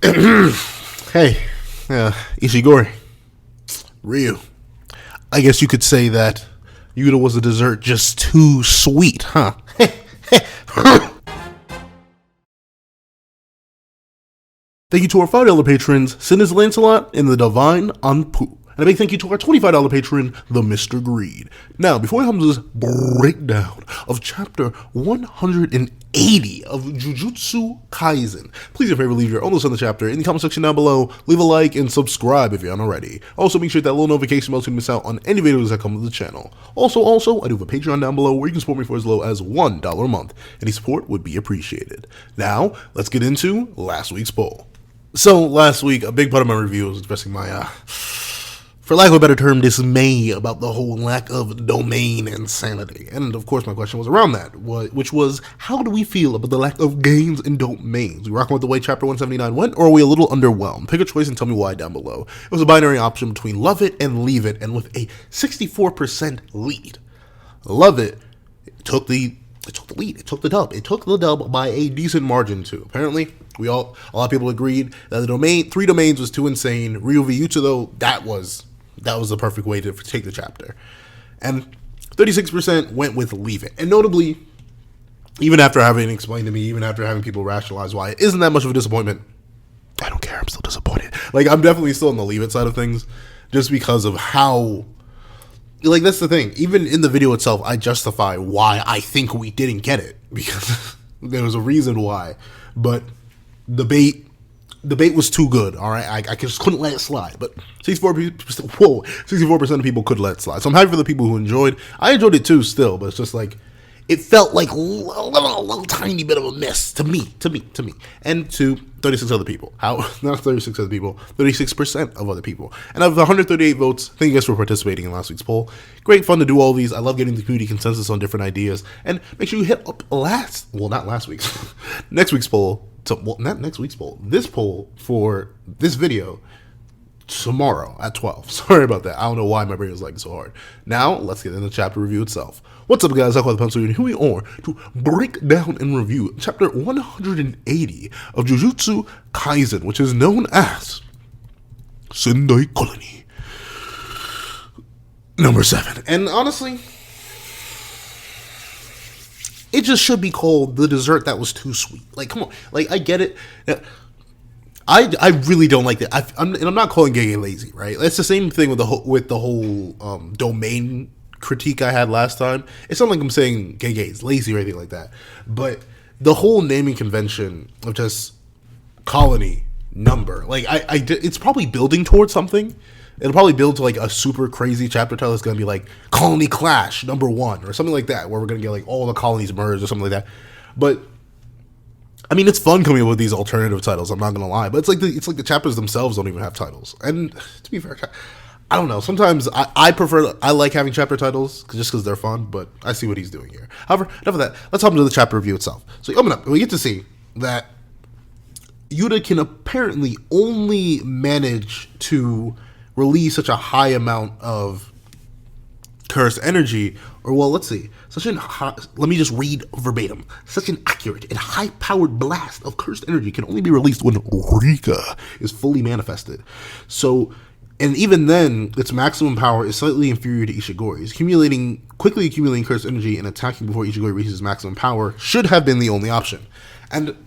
Hey, Ishigori, Ryu. I guess you could say that Yuta was a dessert just too sweet, huh? Thank you to our $5 patrons, Sinners Lancelot and the Divine Anpu. And a big thank you to our $25 patron, the Mr. Greed. Now, before I come to this breakdown of chapter 180 of Jujutsu Kaisen, please, if you ever leave your own list on the chapter in the comment section down below, leave a like and subscribe if you aren't already. Also, make sure that little notification bell so you don't miss out on any videos that come to the channel. Also, I do have a Patreon down below where you can support me for as low as $1 a month. Any support would be appreciated. Now, let's get into last week's poll. So, last week, a big part of my review was expressing my, for lack of a better term, dismay about the whole lack of domain insanity. And of course my question was around that, which was, how do we feel about the lack of gains and domains? We rocking with the way chapter 179 went, or are we a little underwhelmed? Pick a choice and tell me why down below. It was a binary option between love it and leave it, and with a 64% lead. Love it took the lead. It took the dub. It took the dub by a decent margin too. Apparently, a lot of people agreed that the 3 domains was too insane. Ryu v Yuta, though, that was the perfect way to take the chapter. And 36% went with leave it. And notably, even after having it explained to me, even after having people rationalize why it isn't that much of a disappointment, I don't care. I'm still disappointed. Like, I'm definitely still on the leave it side of things, just because of how, like, that's the thing. Even in the video itself, I justify why I think we didn't get it, because there was a reason why. But the bait was too good, all right? I just couldn't let it slide. But 64% of people could let it slide. So I'm happy for the people who enjoyed. I enjoyed it too still, but it's just like, it felt like a little tiny bit of a miss to me. And to 36 other people. Not 36 other people, 36% of other people. And of the 138 votes, thank you guys for participating in last week's poll. Great fun to do all these. I love getting the community consensus on different ideas. And make sure you hit up not last week's, next week's poll. Not next week's poll. This poll for this video tomorrow at 12. Sorry about that. I don't know why my brain was like so hard. Now, let's get into the chapter review itself. What's up, guys? I call the pencil, and here we are to break down and review chapter 180 of Jujutsu Kaisen, which is known as Sendai Colony number 7. And honestly, it just should be called the dessert that was too sweet. Like, come on. Like, I get it. I really don't like that. I'm not calling Gege lazy, right? It's the same thing with the whole domain critique I had last time. It's not like I'm saying Gege is lazy or anything like that. But the whole naming convention of just colony number, like it's probably building towards something. It'll probably build to like a super crazy chapter title. It's going to be like Colony Clash number 1 or something like that, where we're going to get like all the colonies merged or something like that. But I mean, it's fun coming up with these alternative titles, I'm not going to lie. But it's like the chapters themselves don't even have titles. And to be fair, I don't know. Sometimes I like having chapter titles just because they're fun, but I see what he's doing here. However, enough of that. Let's hop into the chapter review itself. So open up, we get to see that Yuta can apparently only manage to release such a high amount of cursed energy, or well, let's see, let me just read verbatim. Such an accurate and high-powered blast of cursed energy can only be released when Rika is fully manifested. So, and even then, its maximum power is slightly inferior to Ishigori's. Quickly accumulating cursed energy and attacking before Ishigori reaches maximum power should have been the only option. And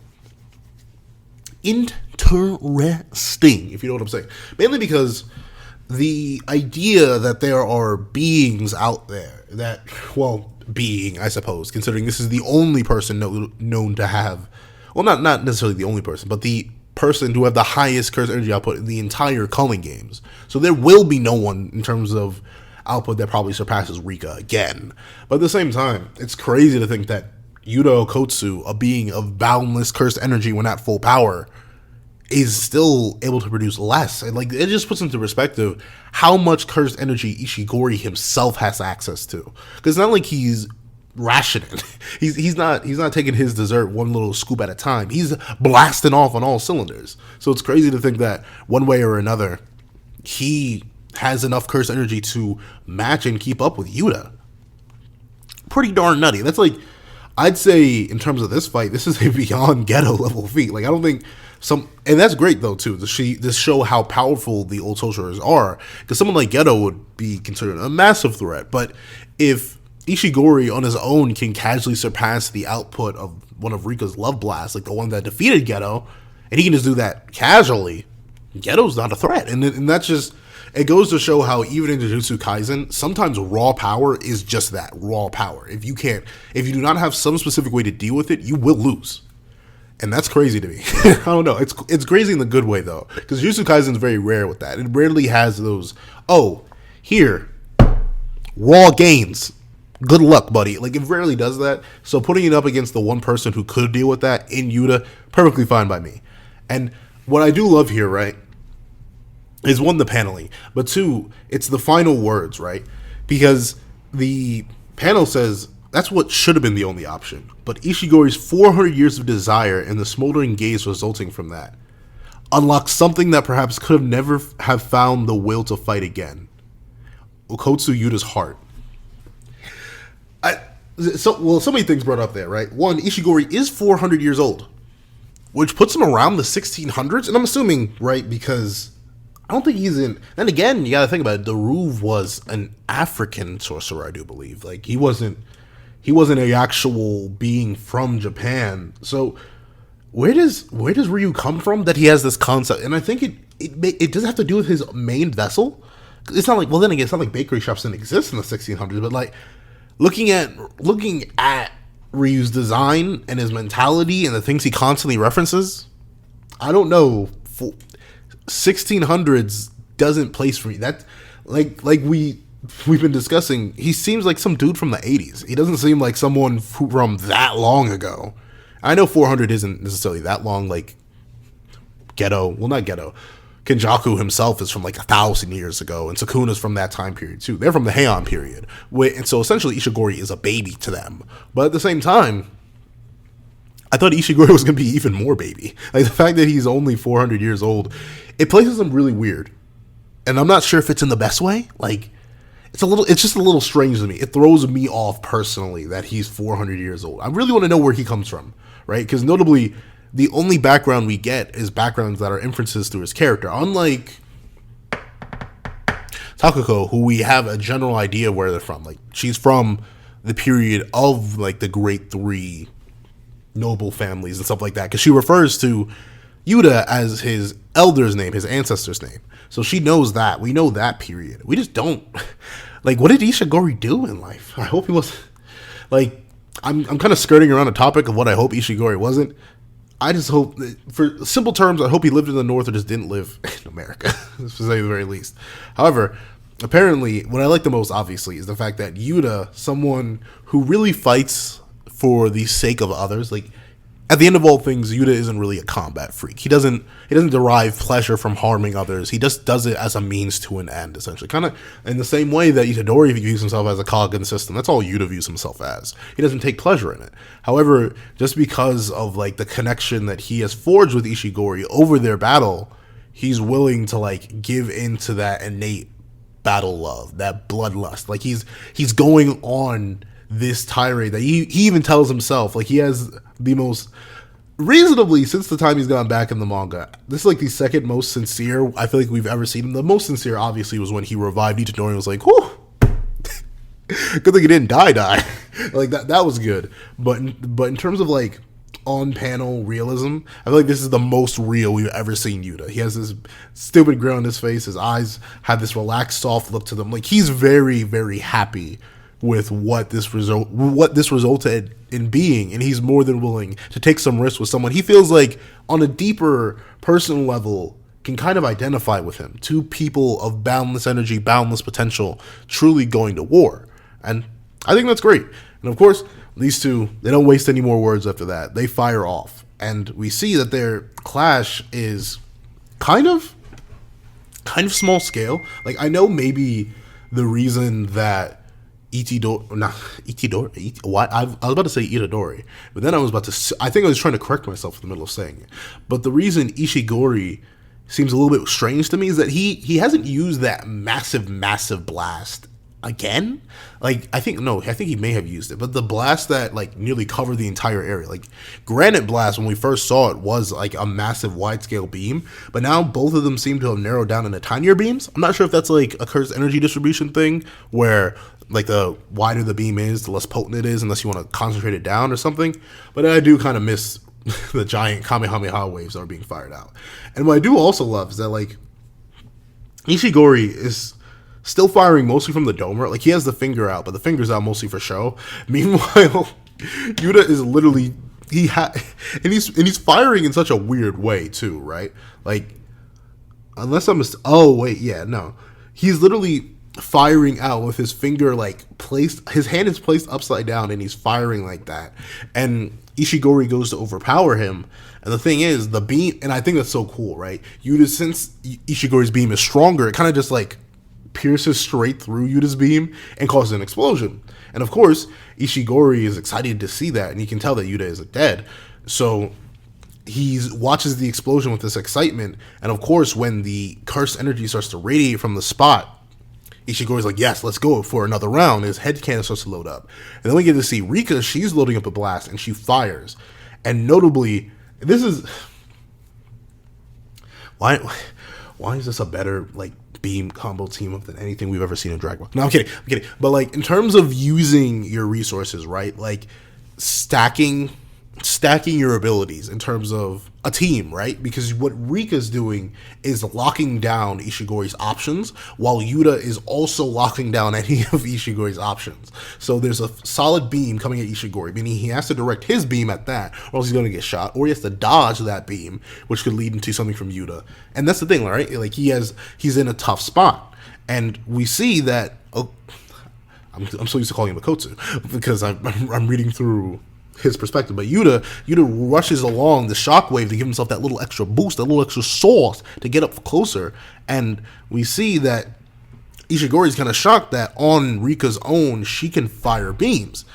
interesting, if you know what I'm saying. Mainly because the idea that there are beings out there that, well, I suppose, considering this is the only person known to have, well, not necessarily the only person, but the person to have the highest cursed energy output in the entire culling games. So there will be no one in terms of output that probably surpasses Rika again. But at the same time, it's crazy to think that Yuta Okotsu, a being of boundless cursed energy when at full power, is still able to produce less. And like, it just puts into perspective how much cursed energy Ishigori himself has access to. Because it's not like he's rationing. He's not taking his dessert one little scoop at a time. He's blasting off on all cylinders. So it's crazy to think that one way or another, he has enough cursed energy to match and keep up with Yuta. Pretty darn nutty. That's like, I'd say in terms of this fight, this is a beyond Ghetto level feat. Like I don't think and that's great though too. To show how powerful the old sorcerers are, because someone like Ghetto would be considered a massive threat. But if Ishigori on his own can casually surpass the output of one of Rika's love blasts, like the one that defeated Ghetto, and he can just do that casually, Ghetto's not a threat. And that's just, it goes to show how even in Jujutsu Kaisen, sometimes raw power is just that, raw power. If you do not have some specific way to deal with it, you will lose. And that's crazy to me. I don't know. It's crazy in the good way though, because Jujutsu Kaisen is very rare with that. It rarely has those, oh, here, raw gains. Good luck, buddy. Like, it rarely does that. So putting it up against the one person who could deal with that in Yuta, perfectly fine by me. And what I do love here, right, is one, the paneling, but two, it's the final words, right? Because the panel says, that's what should have been the only option. But Ishigori's 400 years of desire and the smoldering gaze resulting from that unlocks something that perhaps could have never have found the will to fight again. Okotsu Yuta's heart. So many things brought up there, right? One, Ishigori is 400 years old, which puts him around the 1600s, and I'm assuming, right, because I don't think he's in. Then again, you got to think about it. Daruv was an African sorcerer, I do believe. Like he wasn't a actual being from Japan. So where does Ryu come from that he has this concept? And I think it does have to do with his main vessel. It's not like, well, then again, it's not like bakery shops didn't exist in the 1600s, but like. Looking at Ryu's design and his mentality and the things he constantly references, I don't know. 1600s doesn't place for me. That like we've been discussing. He seems like some dude from the 80s. He doesn't seem like someone from that long ago. I know 400 isn't necessarily that long. Like not Ghetto. Kenjaku himself is from like 1,000 years ago, and Sukuna's from that time period too. They're from the Heian period, and so essentially Ishigori is a baby to them. But at the same time, I thought Ishigori was going to be even more baby. Like the fact that he's only 400 years old, it places him really weird, and I'm not sure if it's in the best way. Like it's just a little strange to me. It throws me off personally that he's 400 years old. I really want to know where he comes from, right? Because notably, the only background we get is backgrounds that are inferences through his character. Unlike Takako, who we have a general idea where they're from. Like, she's from the period of, like, the Great Three noble families and stuff like that. Because she refers to Yuta as his elder's name, his ancestor's name. So she knows that. We know that period. We just don't. Like, what did Ishigori do in life? I hope he was... Like, I'm kind of skirting around the topic of what I hope Ishigori wasn't. I just hope, for simple terms, I hope he lived in the North or just didn't live in America, to say the very least. However, apparently, what I like the most, obviously, is the fact that Yuta, someone who really fights for the sake of others, like, at the end of all things, Yuta isn't really a combat freak. He doesn't derive pleasure from harming others. He just does it as a means to an end, essentially. Kind of in the same way that Itadori views himself as a cog in the system. That's all Yuta views himself as. He doesn't take pleasure in it. However, just because of like the connection that he has forged with Ishigori over their battle, he's willing to like give into that innate battle love, that bloodlust. Like he's going on this tirade that he even tells himself, like he has the most, reasonably, since the time he's gone back in the manga, this is like the second most sincere I feel like we've ever seen him. The most sincere obviously was when he revived Itadori and was like, whew, good thing he didn't die. Like that was good. But in terms of like on panel realism, I feel like this is the most real we've ever seen Yuta. He has this stupid grin on his face, his eyes have this relaxed soft look to them. Like he's very, very happy with what this resulted in being, and he's more than willing to take some risks with someone he feels like on a deeper personal level can kind of identify with him. Two people of boundless energy, boundless potential, truly going to war. And I think that's great. And of course, these two, they don't waste any more words after that. They fire off, and we see that their clash is kind of small scale. Like I know maybe the reason that I was about to say Itadori, but then I think I was trying to correct myself in the middle of saying it. But the reason Ishigori seems a little bit strange to me is that he hasn't used that massive blast again. Like, I think he may have used it, but the blast that like nearly covered the entire area, like Granite Blast when we first saw it was like a massive wide scale beam, but now both of them seem to have narrowed down into tinier beams. I'm not sure if that's like a cursed energy distribution thing where like the wider the beam is, the less potent it is, unless you want to concentrate it down or something. But I do kind of miss the giant Kamehameha waves that are being fired out. And what I do also love is that like Ishigori is still firing mostly from the domer. Like, he has the finger out, but the finger's out mostly for show. Meanwhile, Yuta is literally and he's firing in such a weird way too, right? Like, unless I'm he's literally firing out with his finger like placed. His hand is placed upside down, and he's firing like that. And Ishigori goes to overpower him. And the thing is, the beam, and I think that's so cool, right? Yuta, since Ishigori's beam is stronger, it kind of just like pierces straight through Yuta's beam and causes an explosion. And of course, Ishigori is excited to see that, and he can tell that Yuta is dead. So he watches the explosion with this excitement. And of course, when the cursed energy starts to radiate from the spot, Ishigori's like, yes, let's go for another round. His head cannon starts to load up. And then we get to see Rika, she's loading up a blast, and she fires. And notably, this is... Why is this a better, like, beam combo team up than anything we've ever seen in Dragon Ball? No, I'm kidding. But, like, in terms of using your resources, right? Like, stacking your abilities in terms of a team, right? Because what Rika's doing is locking down Ishigori's options, while Yuta is also locking down any of Ishigori's options. So there's a solid beam coming at Ishigori, meaning he has to direct his beam at that, or else he's going to get shot, or he has to dodge that beam, which could lead into something from Yuta. And that's the thing, right? Like, he's in a tough spot, and we see that. Oh, I'm so used to calling him a Kotsu because I'm reading through his perspective, but Yuta rushes along the shockwave to give himself that little extra boost, that little extra sauce to get up closer. And we see that Ishigori's kind of shocked that on Rika's own she can fire beams,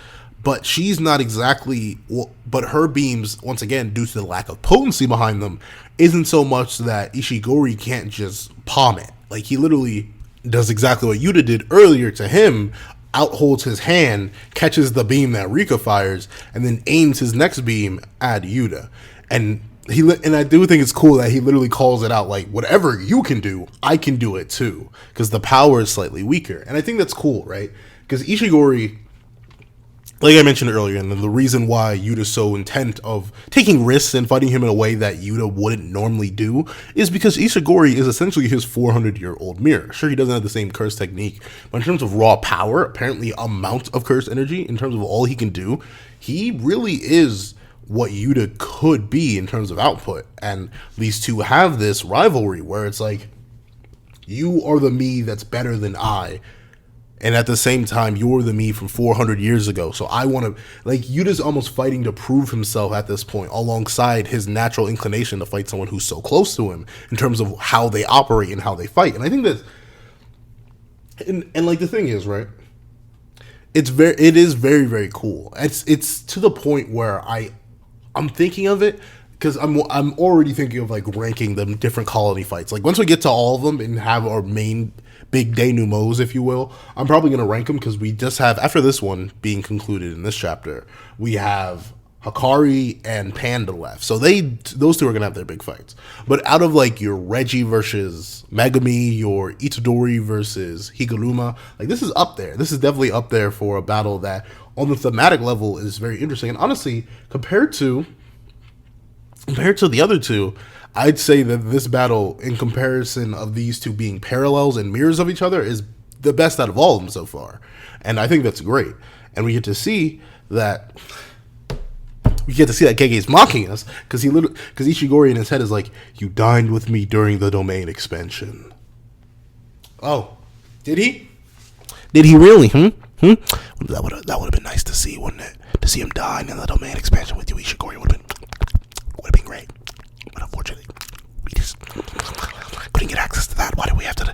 but she's not exactly. But her beams, once again, due to the lack of potency behind them, isn't so much that Ishigori can't just palm it. Like, he literally does exactly what Yuta did earlier to him. Outholds his hand, catches the beam that Rika fires, and then aims his next beam at Yuta. And I do think it's cool that he literally calls it out, like, whatever you can do, I can do it too, because the power is slightly weaker. And I think that's cool, right? Because Ishigori, like I mentioned earlier, and the reason why Yuta's so intent of taking risks and fighting him in a way that Yuta wouldn't normally do is because Ishigori is essentially his 400-year-old mirror. Sure, he doesn't have the same curse technique, but in terms of raw power, apparently amount of curse energy, in terms of all he can do, he really is what Yuta could be in terms of output. And these two have this rivalry where it's like, you are the me that's better than I, and at the same time, you're the me from 400 years ago. So I want to, like, Yuta's almost fighting to prove himself at this point, alongside his natural inclination to fight someone who's so close to him in terms of how they operate and how they fight. And I think that, and like, the thing is, right, it is very, very cool. It's to the point where I'm thinking of it, because I'm already thinking of, like, ranking them different colony fights. Like, once we get to all of them and have our main big denouements, if you will, I'm probably going to rank them, because we just have, after this one being concluded in this chapter, we have Hakari and Panda left. So those two are going to have their big fights. But out of, like, your Reggie versus Megami, your Itadori versus Higuruma, like, this is up there. This is definitely up there for a battle that, on the thematic level, is very interesting. And honestly, compared to the other two, I'd say that this battle, in comparison of these two being parallels and mirrors of each other, is the best out of all of them so far. And I think that's great. And we get to see that Gege is mocking us, because Ishigori in his head is like, you dined with me during the domain expansion. Oh, did he? Did he really? That would have been nice to see, wouldn't it? To see him dine in the domain expansion with you, Ishigori, would have been great. But unfortunately, we just couldn't get access to that. Why do we have to?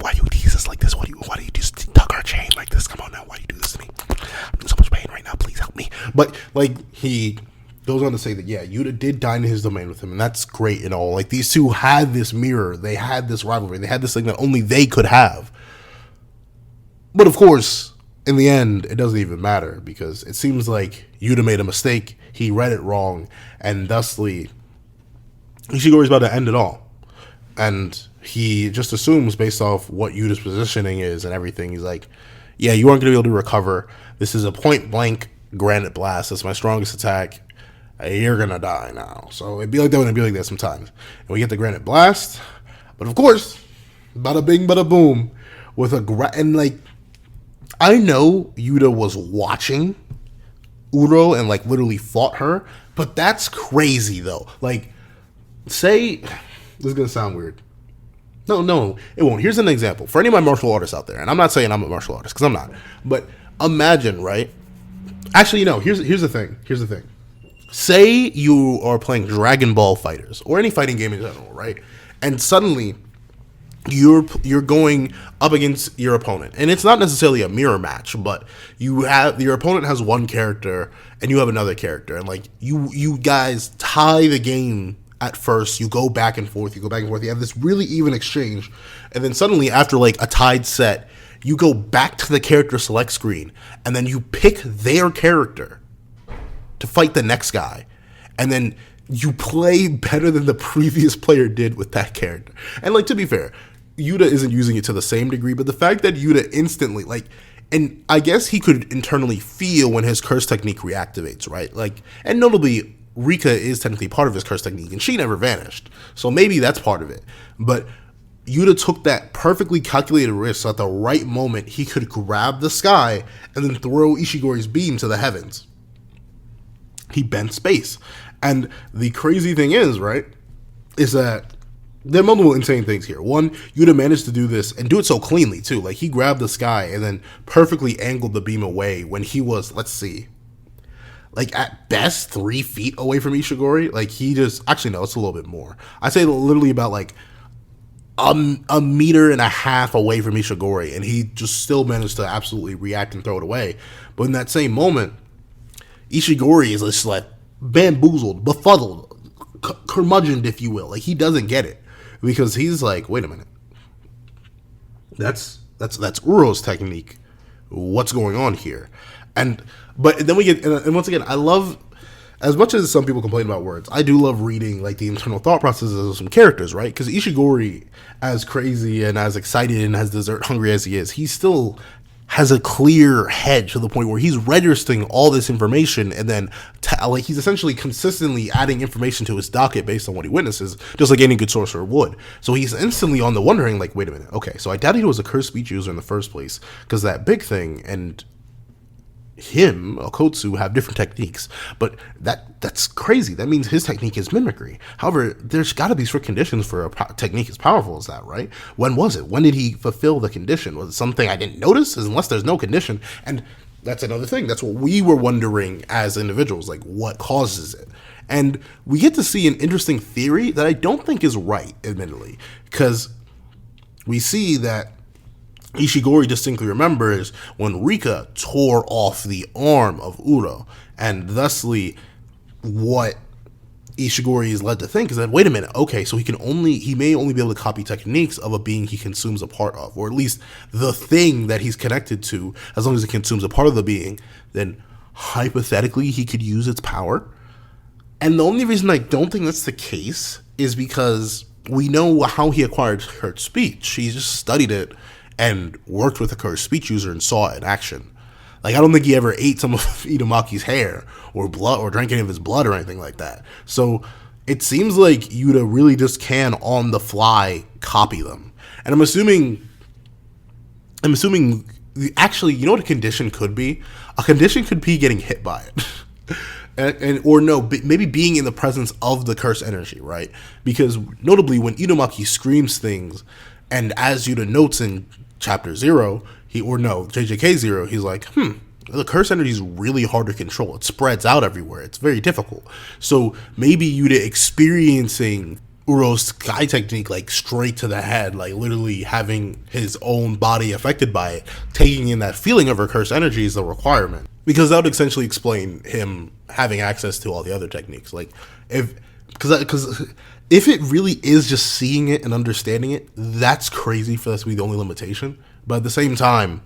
Why do you tease us like this? Why do you just tug our chain like this? Come on now, why do you do this to me? I'm in so much pain right now. Please help me. But, like, he goes on to say that, yeah, Yuta did dine in his domain with him, and that's great and all. Like, these two had this mirror, they had this rivalry, they had this thing that only they could have. But of course, in the end, it doesn't even matter because it seems like Yuta made a mistake. He read it wrong, and thusly, Ishigori's about to end it all. And he just assumes, based off what Yuta's positioning is and everything, he's like, yeah, you aren't going to be able to recover. This is a point blank granite blast. That's my strongest attack. You're going to die now. So it'd be like that when it'd be like that sometimes. And we get the granite blast. But of course, bada bing, bada boom. With a and like, I know Yuta was watching Uro and like literally fought her. But that's crazy though. Like, say, this is going to sound weird. No, it won't. Here's an example. For any of my martial artists out there, and I'm not saying I'm a martial artist, because I'm not. But imagine, right? Actually, here's the thing. Here's the thing. Say you are playing Dragon Ball Fighters, or any fighting game in general, right? And suddenly, you're going up against your opponent. And it's not necessarily a mirror match, but your opponent has one character, and you have another character. And like, you guys tie the game. At first, you go back and forth, you have this really even exchange, and then suddenly, after like a tied set, you go back to the character select screen, and then you pick their character to fight the next guy, and then you play better than the previous player did with that character. And like, to be fair, Yuta isn't using it to the same degree, but the fact that Yuta instantly, like, and I guess he could internally feel when his curse technique reactivates, right? Like, and notably, Rika is technically part of his curse technique, and she never vanished. So maybe that's part of it. But Yuta took that perfectly calculated risk so at the right moment he could grab the sky and then throw Ishigori's beam to the heavens. He bent space. And the crazy thing is, right, is that there are multiple insane things here. One, Yuta managed to do this and do it so cleanly, too. Like, he grabbed the sky and then perfectly angled the beam away when he was, let's see, like at best 3 feet away from Ishigori. Like, he just, actually no, it's a little bit more. I say literally about like a meter and a half away from Ishigori, and he just still managed to absolutely react and throw it away. But in that same moment, Ishigori is just like bamboozled, befuddled, curmudgeoned, if you will. Like, he doesn't get it because he's like, wait a minute, that's Uro's technique. What's going on here? But then we get, and once again, I love, as much as some people complain about words, I do love reading like the internal thought processes of some characters, right? Because Ishigori, as crazy and as excited and as dessert hungry as he is, he still has a clear head to the point where he's registering all this information, and then like he's essentially consistently adding information to his docket based on what he witnesses, just like any good sorcerer would. So he's instantly on the wondering, like, wait a minute, okay, so I doubted he was a cursed speech user in the first place, because that big thing and him, Okotsu, have different techniques, but that's crazy. That means his technique is mimicry. However, there's got to be strict conditions for a technique as powerful as that, right? When was it? When did he fulfill the condition? Was it something I didn't notice? Unless there's no condition, and that's another thing. That's what we were wondering as individuals, like what causes it. And we get to see an interesting theory that I don't think is right, admittedly, because we see that Ishigori distinctly remembers when Rika tore off the arm of Uro, and thusly what Ishigori is led to think is that, wait a minute, okay, so he may only be able to copy techniques of a being he consumes a part of, or at least the thing that he's connected to. As long as he consumes a part of the being, then hypothetically he could use its power. And the only reason I don't think that's the case is because we know how he acquired cursed speech. He just studied it and worked with a cursed speech user and saw it in action. Like, I don't think he ever ate some of Itamaki's hair or blood or drank any of his blood or anything like that. So it seems like Yuta really just can on the fly copy them. And I'm assuming actually, you know what a condition could be? A condition could be getting hit by it. Or no, maybe being in the presence of the cursed energy, right? Because notably, when Itamaki screams things, and as Yuta notes in Chapter 0, JJK 0, he's like, the curse energy is really hard to control. It spreads out everywhere. It's very difficult. So maybe Yuta experiencing Uro's sky technique like straight to the head, like literally having his own body affected by it, taking in that feeling of her cursed energy is the requirement. Because that would essentially explain him having access to all the other techniques. Like, because if it really is just seeing it and understanding it, that's crazy for that to be the only limitation. But at the same time,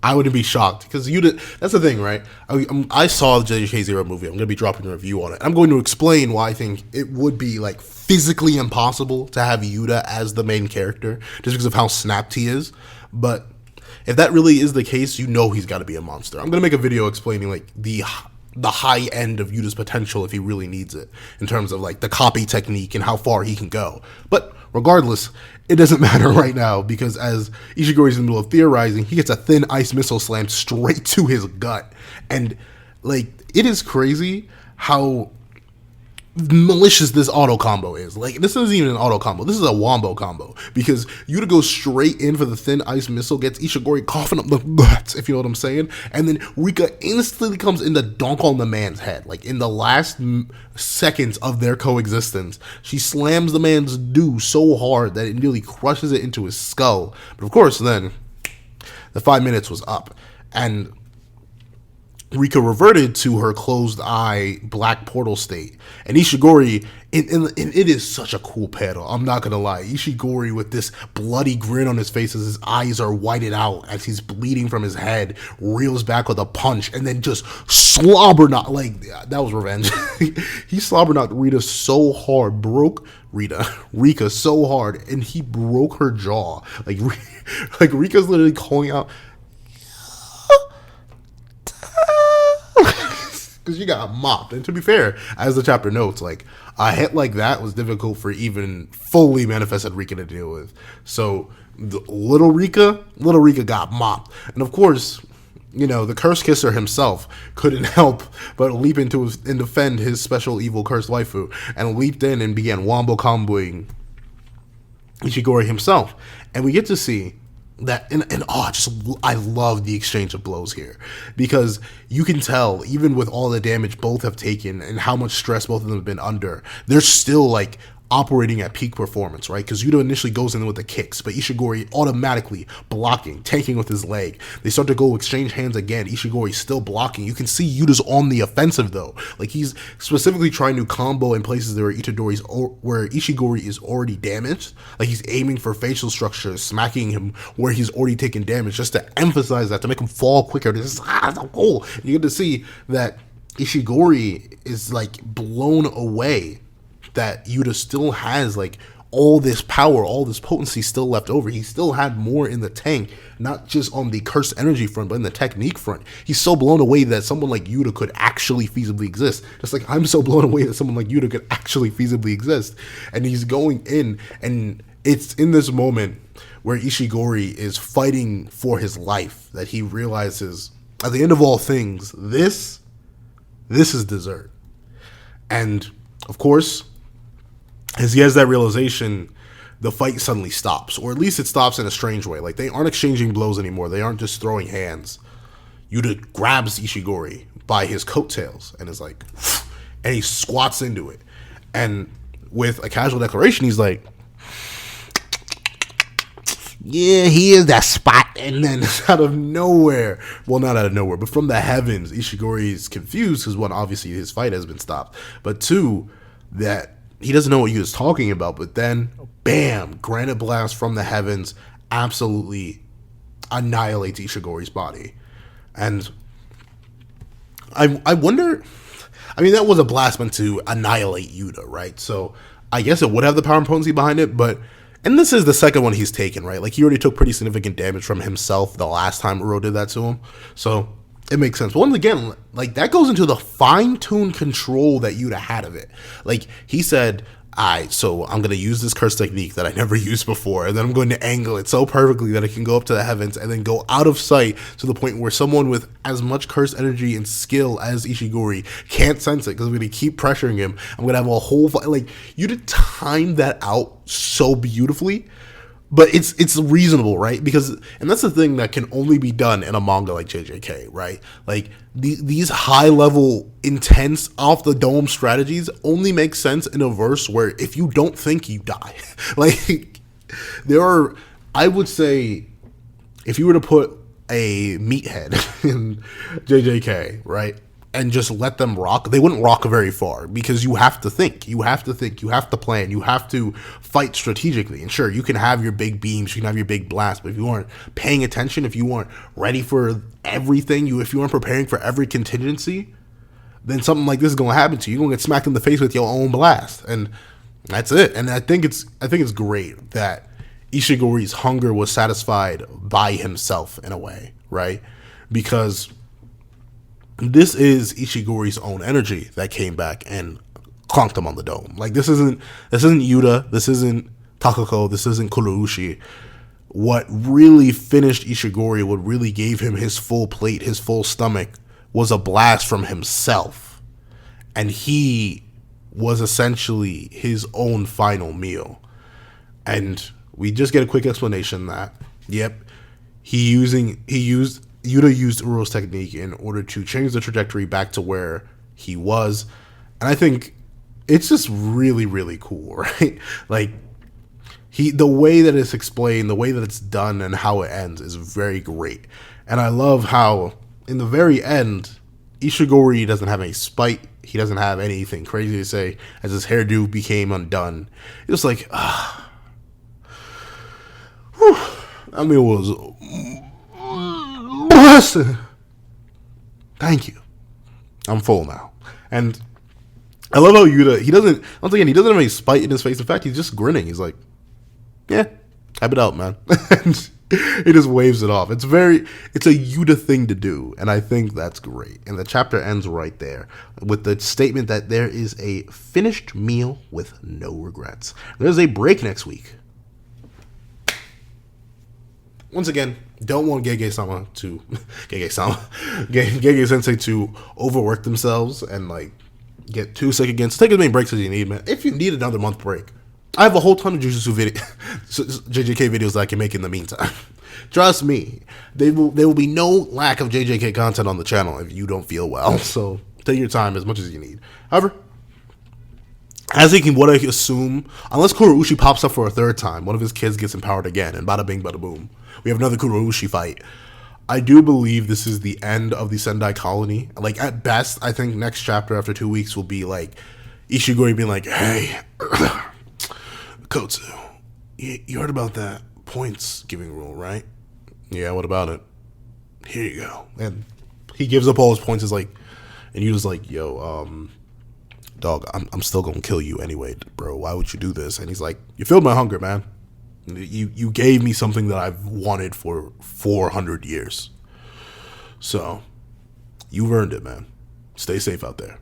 I wouldn't be shocked because Yuta. That's the thing, right? I saw the JJK Zero movie. I'm going to be dropping a review on it. I'm going to explain why I think it would be like physically impossible to have Yuta as the main character just because of how snapped he is. But if that really is the case, you know he's got to be a monster. I'm going to make a video explaining like the high end of Yuta's potential if he really needs it in terms of like the copy technique and how far he can go. But regardless, it doesn't matter right now because as Ishigori's in the middle of theorizing, he gets a thin ice missile slammed straight to his gut. And like, it is crazy how malicious this auto combo is. Like, this isn't even an auto combo. This is a wombo combo because Yuta goes straight in for the thin ice missile, gets Ishigori coughing up the guts, if you know what I'm saying, and then Rika instantly comes in to dunk on the man's head. Like, in the last seconds of their coexistence, she slams the man's due so hard that it nearly crushes it into his skull. But of course, then the 5 minutes was up, and Rika reverted to her closed eye black portal state. And Ishigori, and it is such a cool panel, I'm not gonna lie. Ishigori with this bloody grin on his face as his eyes are whited out as he's bleeding from his head, reels back with a punch, and then just slobber knock, like, that was revenge. He slobber knocked Rika so hard, Rika so hard, and he broke her jaw. Like Rika's literally calling out, because you got mopped. And to be fair, as the chapter notes, like, a hit like that was difficult for even fully manifested Rika to deal with. So little Rika got mopped. And of course, you know, the Curse Kisser himself couldn't help but leap into and defend his special evil cursed waifu, and leaped in and began wombo comboing Ishigori himself. And we get to see that, I love the exchange of blows here, because you can tell, even with all the damage both have taken and how much stress both of them have been under, they're still like operating at peak performance, right? Because Yuta initially goes in with the kicks, but Ishigori automatically blocking, tanking with his leg. They start to go exchange hands again. Ishigori still blocking. You can see Yuta's on the offensive though. Like, he's specifically trying to combo in places where Ishigori is already damaged. Like, he's aiming for facial structures, smacking him where he's already taken damage, just to emphasize that, to make him fall quicker. This is the goal. You get to see that Ishigori is like blown away that Yuta still has like all this power, all this potency still left over. He still had more in the tank, not just on the cursed energy front, but in the technique front. He's so blown away that someone like Yuta could actually feasibly exist. Just like I'm so blown away that someone like Yuta could actually feasibly exist. And he's going in, and it's in this moment where Ishigori is fighting for his life that he realizes, at the end of all things, this is dessert. And of course, as he has that realization, the fight suddenly stops, or at least it stops in a strange way. Like, they aren't exchanging blows anymore. They aren't just throwing hands. Yuta grabs Ishigori by his coattails and is like, and he squats into it. And with a casual declaration, he's like, yeah, he is that spot. And then out of nowhere, well, not out of nowhere, but from the heavens, Ishigori is confused because, one, obviously his fight has been stopped, but two, that he doesn't know what he was talking about. But then, bam, granite blast from the heavens absolutely annihilates Ishigori's body. And I wonder, I mean, that was a blast meant to annihilate Yuta, right? So I guess it would have the power and potency behind it, but, and this is the second one he's taken, right? Like, he already took pretty significant damage from himself the last time Uro did that to him. So it makes sense. But once again, like, that goes into the fine-tuned control that Yuta had of it. Like, he said, alright, so I'm going to use this curse technique that I never used before, and then I'm going to angle it so perfectly that it can go up to the heavens and then go out of sight to the point where someone with as much curse energy and skill as Ishigori can't sense it, because I'm going to keep pressuring him. I'm going to have a whole fight. Like, Yuta timed that out so beautifully. But it's reasonable, right? Because, and that's the thing that can only be done in a manga like JJK, right? Like, these high-level, intense, off-the-dome strategies only make sense in a verse where if you don't think, you die. Like, there are, I would say, if you were to put a meathead in JJK, right? and just let them rock, they wouldn't rock very far, because you have to think, you have to plan, you have to fight strategically. And sure, you can have your big beams, you can have your big blast, but if you aren't paying attention, if you aren't ready for everything, if you aren't preparing for every contingency, then something like this is going to happen to you. You're going to get smacked in the face with your own blast, and that's it. And I think it's great that Ishigori's hunger was satisfied by himself in a way, right? Because this is Ishigori's own energy that came back and clonked him on the dome. Like, this isn't Yuta, this isn't Takako, this isn't Kuroushi. What really finished Ishigori, what really gave him his full plate, his full stomach, was a blast from himself. And he was essentially his own final meal. And we just get a quick explanation that, yep, Yuta used Uro's technique in order to change the trajectory back to where he was. And I think it's just really, really cool, right? Like, the way that it's explained, the way that it's done, and how it ends is very great. And I love how, in the very end, Ishigori doesn't have any spite. He doesn't have anything crazy to say. As his hairdo became undone, it was like, I mean, it was blessed. Thank you. I'm full now. And I love how Yuta, he doesn't have any spite in his face. In fact, he's just grinning. He's like, yeah, hype it out, man. And he just waves it off. It's a Yuta thing to do, and I think that's great. And the chapter ends right there with the statement that there is a finished meal with no regrets. There's a break next week. Once again, don't want Gege Sensei to overwork themselves and like get too sick again. So take as many breaks as you need, man. If you need another month break, I have a whole ton of Jujutsu JJK videos that I can make in the meantime. Trust me, there will be no lack of JJK content on the channel if you don't feel well. So take your time as much as you need. However, as he can, what I assume, unless Kuroushi pops up for a third time, one of his kids gets empowered again, and bada bing, bada boom, we have another Kuroushi fight. I do believe this is the end of the Sendai colony. Like, at best, I think next chapter after 2 weeks will be like Ishigori being like, hey, Kotsu, you heard about that points giving rule, right? Yeah, what about it? Here you go. And he gives up all his points. Is like, and Yuta's like, yo, dog, I'm still gonna kill you anyway, bro. Why would you do this? And he's like, you filled my hunger, man. You gave me something that I've wanted for 400 years. So you've earned it, man. Stay safe out there.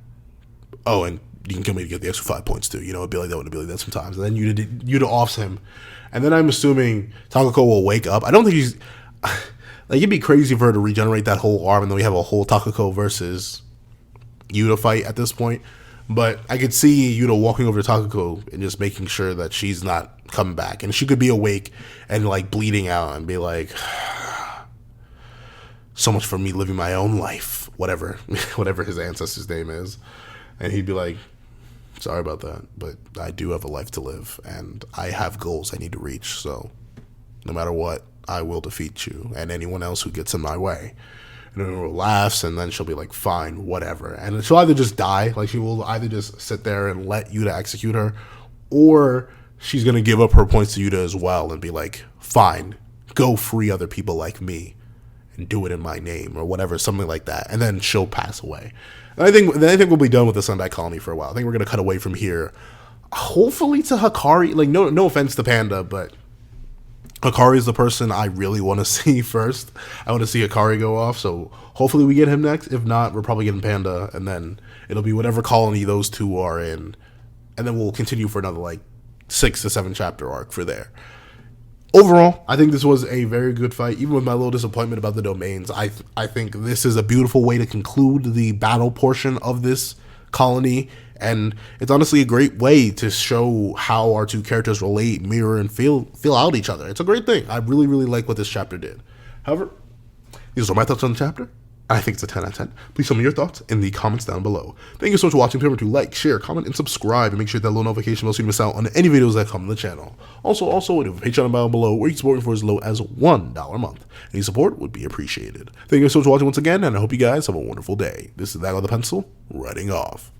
Oh, and you can kill me to get the extra 5 points too. You know, it'd be like that. It'd be like that sometimes. And then Yuta offs him, and then I'm assuming Takako will wake up. I don't think he's like, it'd be crazy for her to regenerate that whole arm, and then we have a whole Takako versus Yuta fight at this point. But I could see Yuta walking over to Takako and just making sure that she's not coming back, and she could be awake and like bleeding out and be like, so much for me living my own life, whatever his ancestor's name is. And he'd be like, sorry about that, but I do have a life to live, and I have goals I need to reach, so no matter what, I will defeat you and anyone else who gets in my way. And then Uro laughs, and then she'll be like, fine, whatever. And she'll either just die, like she will either just sit there and let Yuta execute her, or she's going to give up her points to Yuta as well and be like, fine, go free other people like me and do it in my name, or whatever, something like that. And then she'll pass away. And I think we'll be done with the Sendai colony for a while. I think we're going to cut away from here, hopefully to Hikari. Like, no offense to Panda, but Hikari is the person I really want to see first. I want to see Hikari go off, so hopefully we get him next. If not, we're probably getting Panda, and then it'll be whatever colony those two are in, and then we'll continue for another like 6 to 7 chapter arc for there. Overall, I think this was a very good fight. Even with my little disappointment about the domains, I think this is a beautiful way to conclude the battle portion of this colony. And it's honestly a great way to show how our two characters relate, mirror, and feel out each other. It's a great thing. I really, really like what this chapter did. However, these are my thoughts on the chapter. I think it's a 10 out of 10. Please tell me your thoughts in the comments down below. Thank you so much for watching. Remember to like, share, comment, and subscribe, and make sure that little notification bell so you don't miss out on any videos that come to the channel. Also, we have a Patreon down below where you can support me for as low as $1 a month. Any support would be appreciated. Thank you so much for watching once again, and I hope you guys have a wonderful day. This is That with the Pencil, writing off.